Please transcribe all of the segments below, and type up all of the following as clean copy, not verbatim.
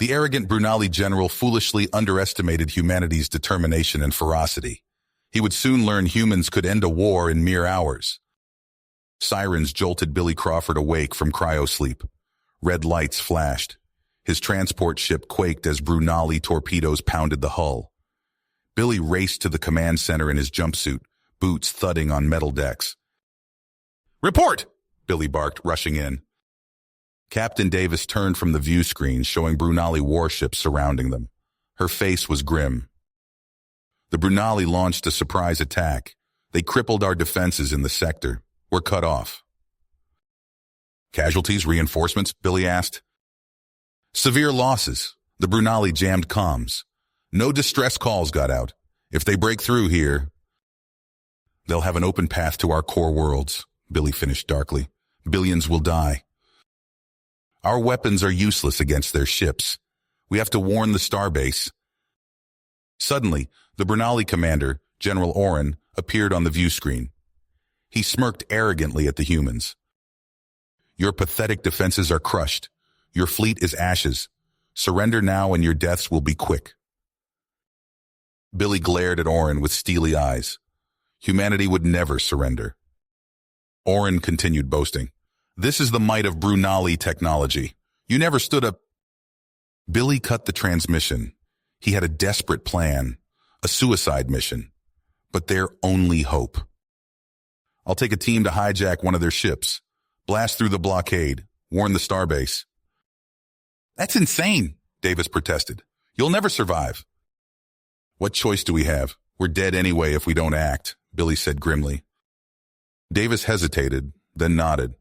The arrogant Brunali general foolishly underestimated humanity's determination and ferocity. He would soon learn humans could end a war in mere hours. Sirens jolted Billy Crawford awake from cryosleep. Red lights flashed. His transport ship quaked as Brunali torpedoes pounded the hull. Billy raced to the command center in his jumpsuit, boots thudding on metal decks. "Report!" Billy barked, rushing in. Captain Davis turned from the view screen, showing Brunali warships surrounding them. Her face was grim. The Brunali launched a surprise attack. They crippled our defenses in the sector. We're cut off. "Casualties, reinforcements?" Billy asked. "Severe losses. The Brunali jammed comms. No distress calls got out. If they break through here, they'll have an open path to our core worlds," Billy finished darkly. "Billions will die. Our weapons are useless against their ships. We have to warn the starbase." Suddenly, the Brunali commander, General Oren, appeared on the view screen. He smirked arrogantly at the humans. "Your pathetic defenses are crushed. Your fleet is ashes. Surrender now and your deaths will be quick." Billy glared at Oren with steely eyes. Humanity would never surrender. Oren continued boasting. "This is the might of Brunali technology. You never stood up." Billy cut the transmission. He had a desperate plan, a suicide mission, but their only hope. "I'll take a team to hijack one of their ships, blast through the blockade, warn the starbase." "That's insane," Davis protested. "You'll never survive." "What choice do we have? We're dead anyway if we don't act," Billy said grimly. Davis hesitated, then nodded.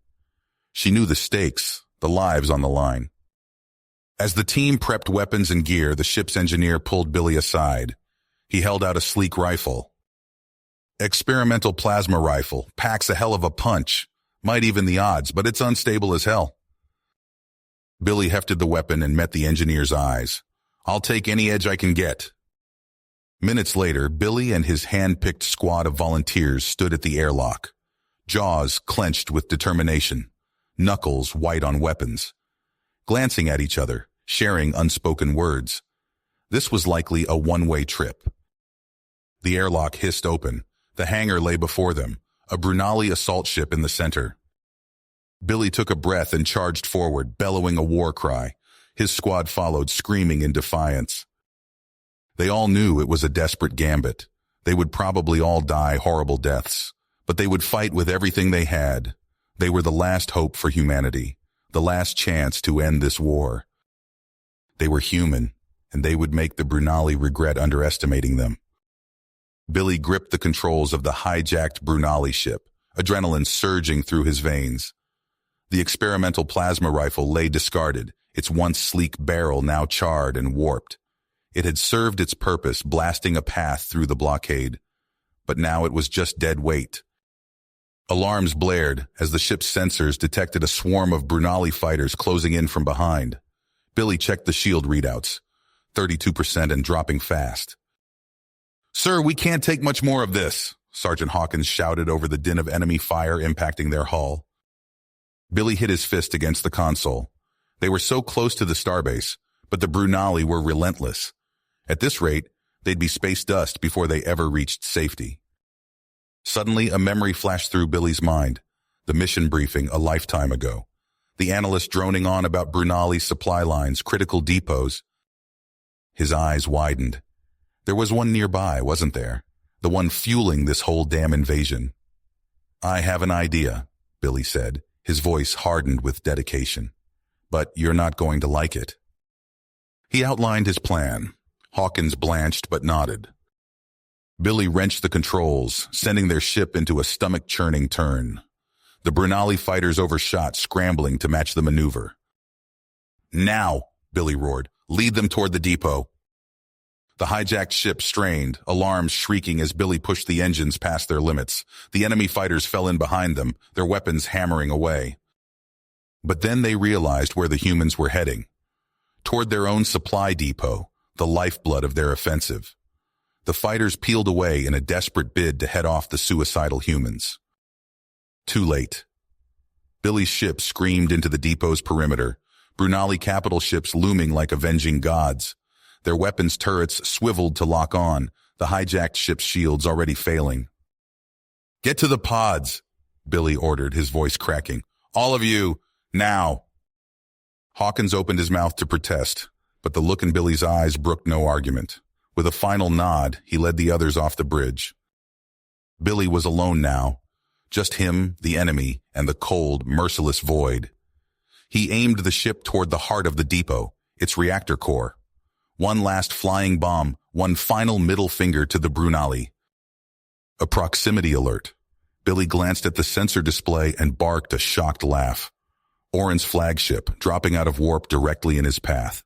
She knew the stakes, the lives on the line. As the team prepped weapons and gear, the ship's engineer pulled Billy aside. He held out a sleek rifle. "Experimental plasma rifle, packs a hell of a punch. Might even the odds, but it's unstable as hell." Billy hefted the weapon and met the engineer's eyes. "I'll take any edge I can get." Minutes later, Billy and his hand-picked squad of volunteers stood at the airlock, jaws clenched with determination, knuckles white on weapons, glancing at each other, sharing unspoken words. This was likely a one-way trip. The airlock hissed open. The hangar lay before them, a Brunali assault ship in the center. Billy took a breath and charged forward, bellowing a war cry. His squad followed, screaming in defiance. They all knew it was a desperate gambit. They would probably all die horrible deaths, but they would fight with everything they had. They were the last hope for humanity, the last chance to end this war. They were human, and they would make the Brunali regret underestimating them. Billy gripped the controls of the hijacked Brunali ship, adrenaline surging through his veins. The experimental plasma rifle lay discarded, its once sleek barrel now charred and warped. It had served its purpose, blasting a path through the blockade, but now it was just dead weight. Alarms blared as the ship's sensors detected a swarm of Brunali fighters closing in from behind. Billy checked the shield readouts, 32% and dropping fast. "Sir, we can't take much more of this," Sergeant Hawkins shouted over the din of enemy fire impacting their hull. Billy hit his fist against the console. They were so close to the starbase, but the Brunali were relentless. At this rate, they'd be space dust before they ever reached safety. Suddenly, a memory flashed through Billy's mind. The mission briefing a lifetime ago. The analyst droning on about Brunali's supply lines, critical depots. His eyes widened. There was one nearby, wasn't there? The one fueling this whole damn invasion. "I have an idea," Billy said, his voice hardened with dedication. "But you're not going to like it." He outlined his plan. Hawkins blanched but nodded. Billy wrenched the controls, sending their ship into a stomach-churning turn. The Brunali fighters overshot, scrambling to match the maneuver. "Now," Billy roared, "lead them toward the depot." The hijacked ship strained, alarms shrieking as Billy pushed the engines past their limits. The enemy fighters fell in behind them, their weapons hammering away. But then they realized where the humans were heading. Toward their own supply depot, the lifeblood of their offensive. The fighters peeled away in a desperate bid to head off the suicidal humans. Too late. Billy's ship screamed into the depot's perimeter, Brunali capital ships looming like avenging gods. Their weapons turrets swiveled to lock on, the hijacked ship's shields already failing. "Get to the pods," Billy ordered, his voice cracking. "All of you, now." Hawkins opened his mouth to protest, but the look in Billy's eyes brooked no argument. With a final nod, he led the others off the bridge. Billy was alone now, just him, the enemy, and the cold, merciless void. He aimed the ship toward the heart of the depot, its reactor core. One last flying bomb, one final middle finger to the Brunali. A proximity alert. Billy glanced at the sensor display and barked a shocked laugh. Orin's flagship, dropping out of warp directly in his path.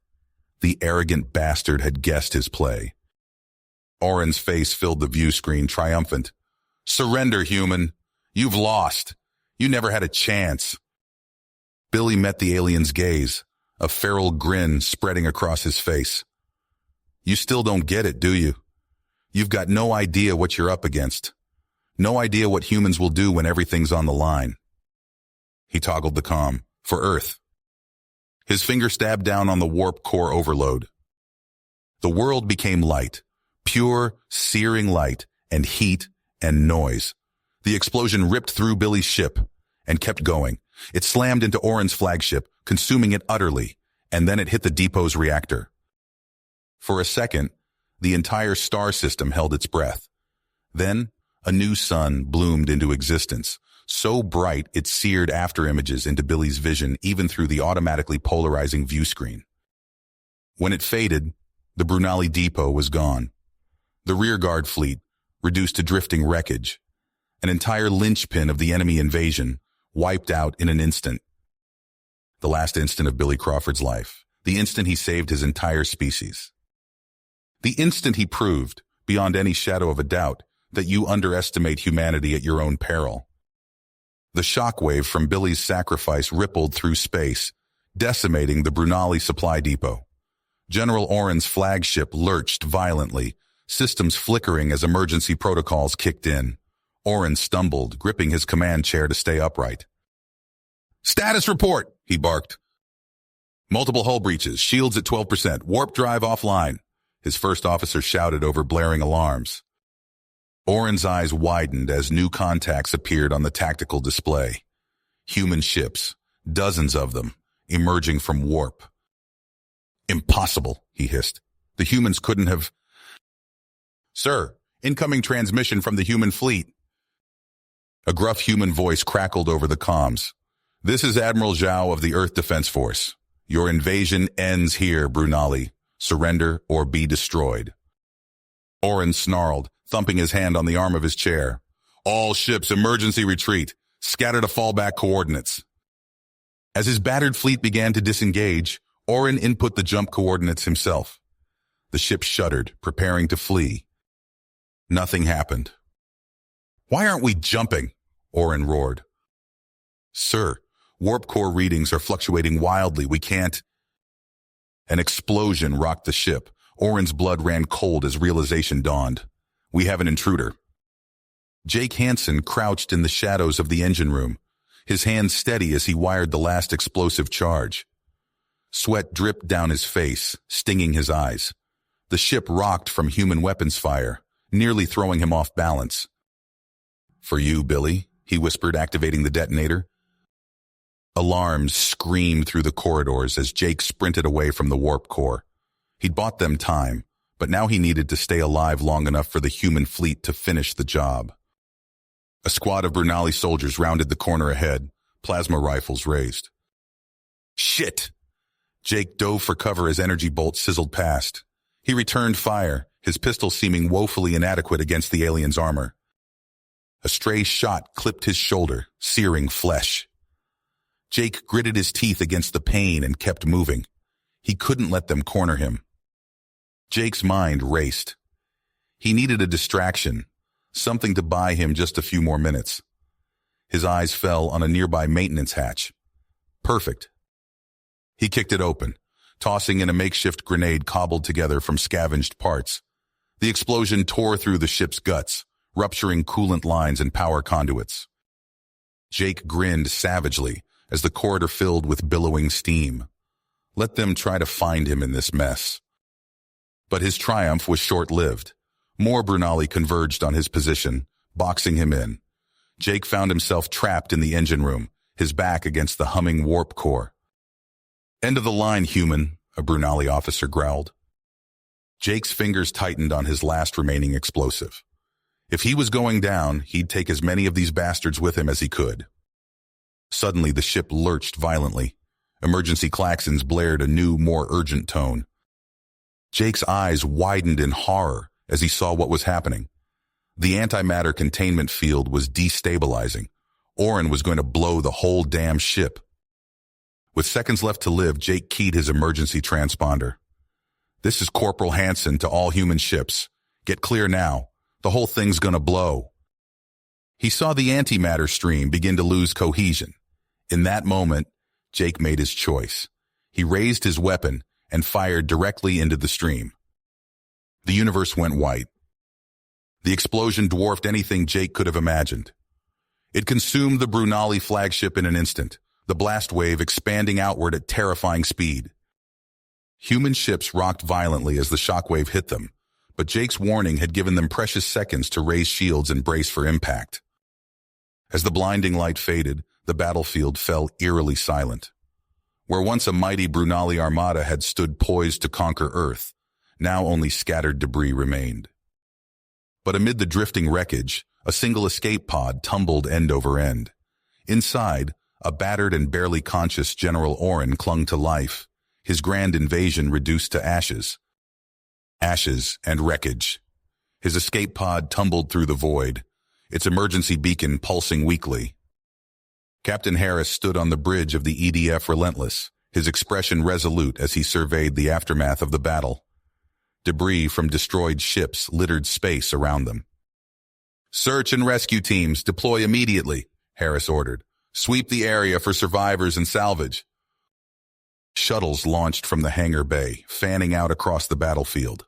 The arrogant bastard had guessed his play. Orin's face filled the view screen, triumphant. "Surrender, human. You've lost. You never had a chance." Billy met the alien's gaze, a feral grin spreading across his face. "You still don't get it, do you? You've got no idea what you're up against. No idea what humans will do when everything's on the line." He toggled the comm. "For Earth." His finger stabbed down on the warp core overload. The world became light, pure, searing light, and heat and noise. The explosion ripped through Billy's ship and kept going. It slammed into Orin's flagship, consuming it utterly, and then it hit the depot's reactor. For a second, the entire star system held its breath. Then, a new sun bloomed into existence, so bright it seared afterimages into Billy's vision even through the automatically polarizing view screen. When it faded, the Brunali depot was gone. The rearguard fleet, reduced to drifting wreckage. An entire linchpin of the enemy invasion, wiped out in an instant. The last instant of Billy Crawford's life. The instant he saved his entire species. The instant he proved, beyond any shadow of a doubt, that you underestimate humanity at your own peril. The shockwave from Billy's sacrifice rippled through space, decimating the Brunali supply depot. General Orin's flagship lurched violently, systems flickering as emergency protocols kicked in. Orin stumbled, gripping his command chair to stay upright. "Status report," he barked. "Multiple hull breaches, shields at 12%, warp drive offline," his first officer shouted over blaring alarms. Orin's eyes widened as new contacts appeared on the tactical display. Human ships, dozens of them, emerging from warp. "Impossible," he hissed. "The humans couldn't have—" "Sir, incoming transmission from the human fleet." A gruff human voice crackled over the comms. "This is Admiral Zhao of the Earth Defense Force. Your invasion ends here, Brunali. Surrender or be destroyed." Orin snarled, thumping his hand on the arm of his chair. "All ships, emergency retreat. Scatter to fallback coordinates." As his battered fleet began to disengage, Orin input the jump coordinates himself. The ship shuddered, preparing to flee. Nothing happened. "Why aren't we jumping?" Orin roared. "Sir, warp core readings are fluctuating wildly. We can't—" An explosion rocked the ship. Orin's blood ran cold as realization dawned. "We have an intruder." Jake Hansen crouched in the shadows of the engine room, his hands steady as he wired the last explosive charge. Sweat dripped down his face, stinging his eyes. The ship rocked from human weapons fire, nearly throwing him off balance. "For you, Billy," he whispered, activating the detonator. Alarms screamed through the corridors as Jake sprinted away from the warp core. He'd bought them time, but now he needed to stay alive long enough for the human fleet to finish the job. A squad of Brunali soldiers rounded the corner ahead, plasma rifles raised. "Shit!" Jake dove for cover as energy bolts sizzled past. He returned fire, his pistol seeming woefully inadequate against the alien's armor. A stray shot clipped his shoulder, searing flesh. Jake gritted his teeth against the pain and kept moving. He couldn't let them corner him. Jake's mind raced. He needed a distraction, something to buy him just a few more minutes. His eyes fell on a nearby maintenance hatch. Perfect. He kicked it open, tossing in a makeshift grenade cobbled together from scavenged parts. The explosion tore through the ship's guts, rupturing coolant lines and power conduits. Jake grinned savagely as the corridor filled with billowing steam. Let them try to find him in this mess. But his triumph was short-lived. More Brunali converged on his position, boxing him in. Jake found himself trapped in the engine room, his back against the humming warp core. "End of the line, human," a Brunali officer growled. Jake's fingers tightened on his last remaining explosive. If he was going down, he'd take as many of these bastards with him as he could. Suddenly, the ship lurched violently. Emergency klaxons blared a new, more urgent tone. Jake's eyes widened in horror as he saw what was happening. The antimatter containment field was destabilizing. Orin was going to blow the whole damn ship. With seconds left to live, Jake keyed his emergency transponder. "This is Corporal Hansen to all human ships. Get clear now. The whole thing's gonna blow." He saw the antimatter stream begin to lose cohesion. In that moment, Jake made his choice. He raised his weapon and fired directly into the stream. The universe went white. The explosion dwarfed anything Jake could have imagined. It consumed the Brunali flagship in an instant, the blast wave expanding outward at terrifying speed. Human ships rocked violently as the shockwave hit them, but Jake's warning had given them precious seconds to raise shields and brace for impact. As the blinding light faded, the battlefield fell eerily silent. Where once a mighty Brunali armada had stood poised to conquer Earth, now only scattered debris remained. But amid the drifting wreckage, a single escape pod tumbled end over end. Inside, a battered and barely conscious General Orin clung to life, his grand invasion reduced to ashes. Ashes and wreckage. His escape pod tumbled through the void, its emergency beacon pulsing weakly. Captain Harris stood on the bridge of the EDF Relentless, his expression resolute as he surveyed the aftermath of the battle. Debris from destroyed ships littered space around them. "Search and rescue teams, deploy immediately," Harris ordered. "Sweep the area for survivors and salvage." Shuttles launched from the hangar bay, fanning out across the battlefield.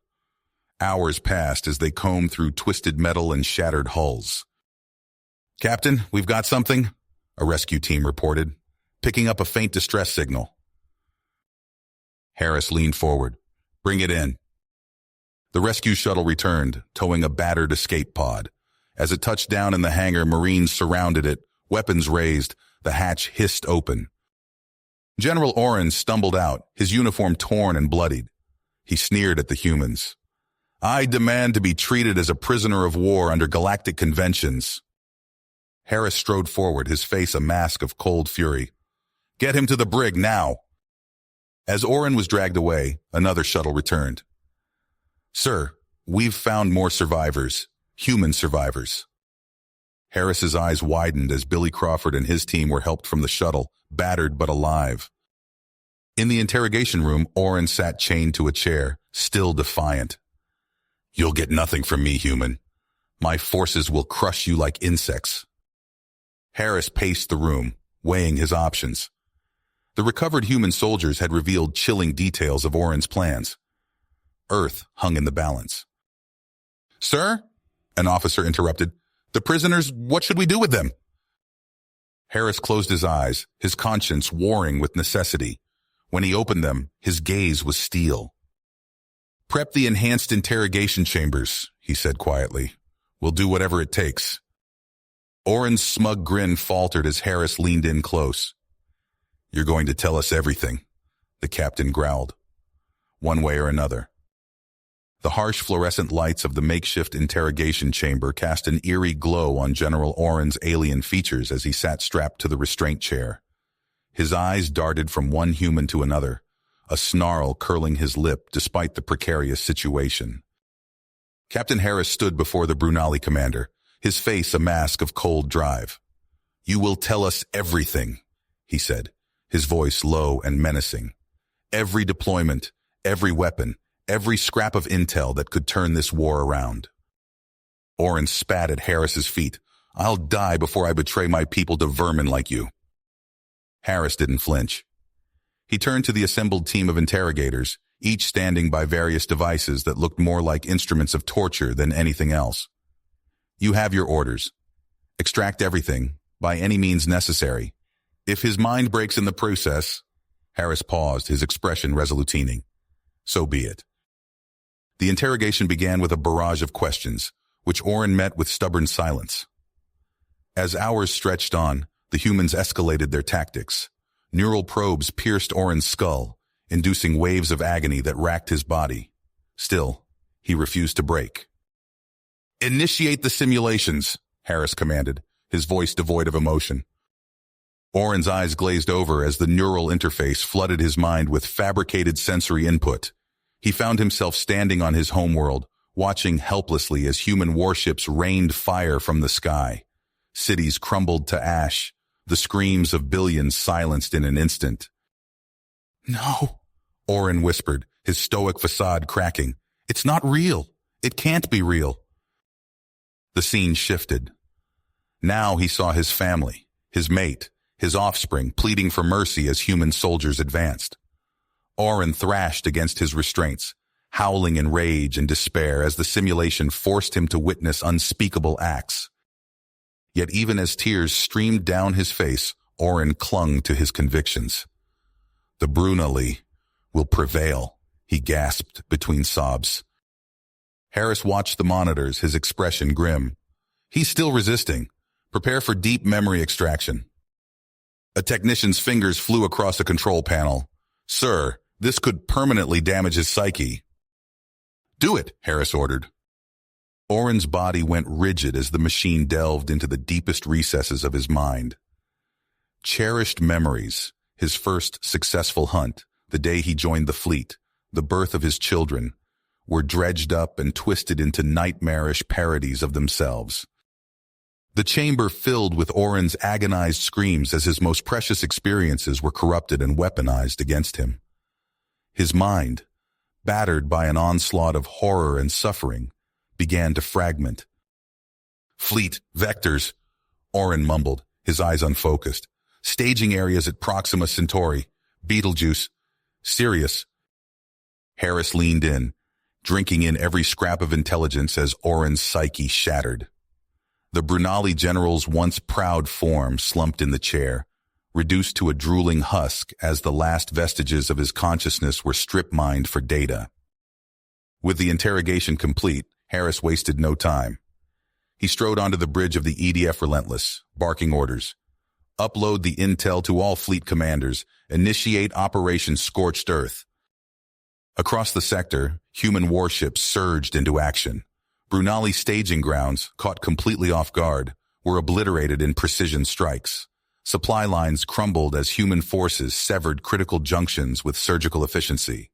Hours passed as they combed through twisted metal and shattered hulls. "Captain, we've got something," a rescue team reported, picking up a faint distress signal. Harris leaned forward. "Bring it in." The rescue shuttle returned, towing a battered escape pod. As it touched down in the hangar, Marines surrounded it, weapons raised, the hatch hissed open. General Orin stumbled out, his uniform torn and bloodied. He sneered at the humans. "I demand to be treated as a prisoner of war under galactic conventions." Harris strode forward, his face a mask of cold fury. "Get him to the brig now." As Orin was dragged away, another shuttle returned. "Sir, we've found more survivors, human survivors." Harris's eyes widened as Billy Crawford and his team were helped from the shuttle, battered but alive. In the interrogation room, Orin sat chained to a chair, still defiant. "You'll get nothing from me, human. My forces will crush you like insects." Harris paced the room, weighing his options. The recovered human soldiers had revealed chilling details of Orin's plans. Earth hung in the balance. "Sir?" an officer interrupted. "The prisoners, what should we do with them?" Harris closed his eyes, his conscience warring with necessity. When he opened them, his gaze was steel. "Prep the enhanced interrogation chambers," he said quietly. "We'll do whatever it takes." Orin's smug grin faltered as Harris leaned in close. "You're going to tell us everything," the captain growled. "One way or another." The harsh fluorescent lights of the makeshift interrogation chamber cast an eerie glow on General Orin's alien features as he sat strapped to the restraint chair. His eyes darted from one human to another, a snarl curling his lip despite the precarious situation. Captain Harris stood before the Brunali commander, his face a mask of cold drive. "You will tell us everything," he said, his voice low and menacing. "Every deployment, every weapon, every scrap of intel that could turn this war around." Orin spat at Harris's feet. "I'll die before I betray my people to vermin like you." Harris didn't flinch. He turned to the assembled team of interrogators, each standing by various devices that looked more like instruments of torture than anything else. "You have your orders. Extract everything, by any means necessary. If his mind breaks in the process," Harris paused, his expression resolutining. So be it. The interrogation began with a barrage of questions, which Oren met with stubborn silence. As hours stretched on, the humans escalated their tactics. Neural probes pierced Oren's skull, inducing waves of agony that racked his body. Still, he refused to break. "Initiate the simulations," Harris commanded, his voice devoid of emotion. Oren's eyes glazed over as the neural interface flooded his mind with fabricated sensory input. He found himself standing on his homeworld, watching helplessly as human warships rained fire from the sky. Cities crumbled to ash, the screams of billions silenced in an instant. "No," Oren whispered, his stoic facade cracking. "It's not real. It can't be real." The scene shifted. Now he saw his family, his mate, his offspring pleading for mercy as human soldiers advanced. Oren thrashed against his restraints, howling in rage and despair as the simulation forced him to witness unspeakable acts. Yet even as tears streamed down his face, Oren clung to his convictions. "The Brunali will prevail," he gasped between sobs. Harris watched the monitors, his expression grim. "He's still resisting. Prepare for deep memory extraction." A technician's fingers flew across a control panel. "Sir, this could permanently damage his psyche." "Do it," Harris ordered. Oren's body went rigid as the machine delved into the deepest recesses of his mind. Cherished memories, his first successful hunt, the day he joined the fleet, the birth of his children, were dredged up and twisted into nightmarish parodies of themselves. The chamber filled with Oren's agonized screams as his most precious experiences were corrupted and weaponized against him. His mind, battered by an onslaught of horror and suffering, began to fragment. "Fleet, vectors," Oren mumbled, his eyes unfocused. "Staging areas at Proxima Centauri, Betelgeuse, Sirius." Harris leaned in, drinking in every scrap of intelligence as Oren's psyche shattered. The Brunali general's once proud form slumped in the chair, reduced to a drooling husk as the last vestiges of his consciousness were strip-mined for data. With the interrogation complete, Harris wasted no time. He strode onto the bridge of the EDF Relentless, barking orders. "Upload the intel to all fleet commanders. Initiate Operation Scorched Earth." Across the sector, human warships surged into action. Brunali staging grounds, caught completely off guard, were obliterated in precision strikes. Supply lines crumbled as human forces severed critical junctions with surgical efficiency.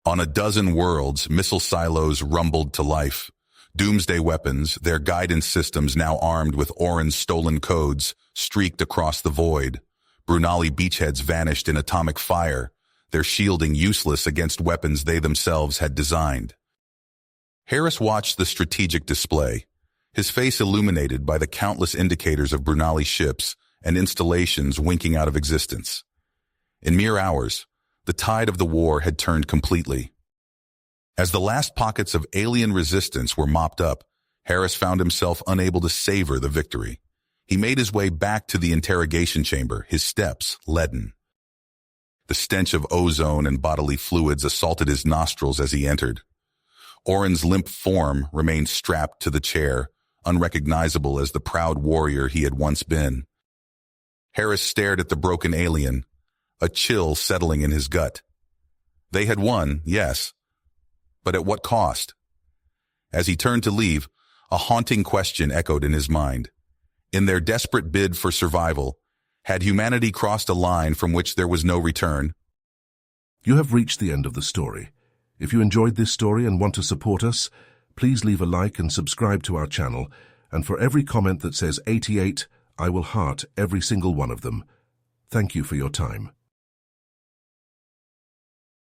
On a dozen worlds, missile silos rumbled to life. Doomsday weapons, their guidance systems now armed with Oren's stolen codes, streaked across the void. Brunali beachheads vanished in atomic fire, their shielding useless against weapons they themselves had designed. Harris watched the strategic display, his face illuminated by the countless indicators of Brunali ships and installations winking out of existence. In mere hours, the tide of the war had turned completely. As the last pockets of alien resistance were mopped up, Harris found himself unable to savor the victory. He made his way back to the interrogation chamber, his steps leaden. The stench of ozone and bodily fluids assaulted his nostrils as he entered. Oren's limp form remained strapped to the chair, unrecognizable as the proud warrior he had once been. Harris stared at the broken alien, a chill settling in his gut. They had won, yes, but at what cost? As he turned to leave, a haunting question echoed in his mind. In their desperate bid for survival, had humanity crossed a line from which there was no return? You have reached the end of the story. If you enjoyed this story and want to support us, please leave a like and subscribe to our channel, and for every comment that says 88, I will heart every single one of them. Thank you for your time.